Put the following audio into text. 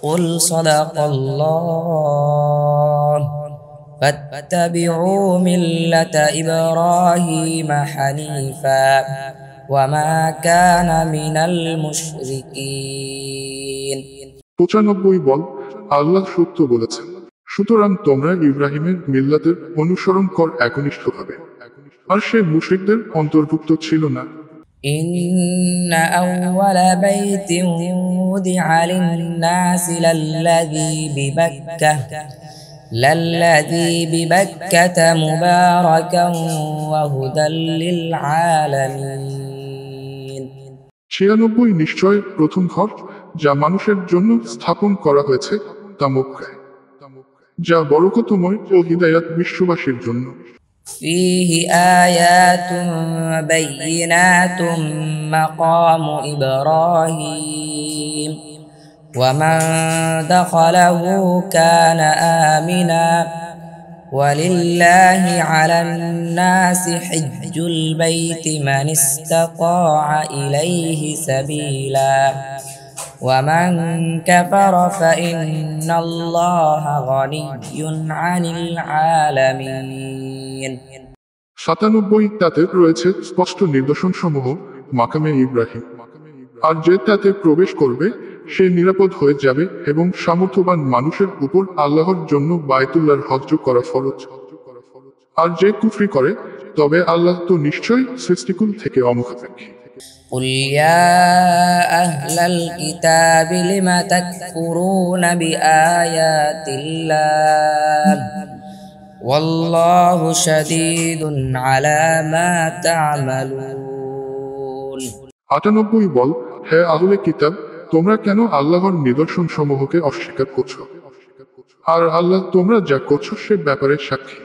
قل صدق الله فاتبعوا ملة إبراهيم حنيفا وما كان من المشركين 95 বল, আল্লাহ সত্য বলেছেন, সুতরাং তোমরা ইব্রাহিমের মিল্লাতের অনুসরণ কর একনিষ্ঠভাবে, আর সে মুশরিকদের অন্তর্ভুক্ত ছিল না। إن أول بيت وضع للناس للذي ببكة مباركا وهدى للعالمين 96 নিশ্চয় প্রথম ঘর যা মানুষের জন্য স্থাপন করা হয়েছে তা মক্কায়, যা বরকতময় ও হিদায়াত বিশ্ববাসীর জন্য। فيه آيات بينات مقام إبراهيم ومن دخله كان آمنا ولله على الناس حج البيت من استطاع إليه سبيلا ومن كفر فإن الله غني عن العالمين 97 তাতে রয়েছে স্পষ্ট নিদর্শন সমূহ মাকামে ইব্রাহিম, আর যে তাতে প্রবেশ করবে সে নিরাপদ হয়ে যাবে এবং সামর্থ্যবান মানুষের উপর আল্লাহর জন্য বায়তুল্লাহর হজ্জ করা ফরজ। আর যে কুফরি করে তবে আল্লাহ তো নিশ্চয়ই সৃষ্টিকুল থেকে অমুখাপেক্ষী। قل يا أهل الكتاب لم تكفرون بآيات الله والله شديد على ما تعملون 98 বল, হে আহলে কিতাব, তোমরা কেন আল্লাহর নিদর্শন সমূহকে অস্বীকার করছো, আর আল্লাহ তোমরা যা করছো সে ব্যাপারে সাক্ষী।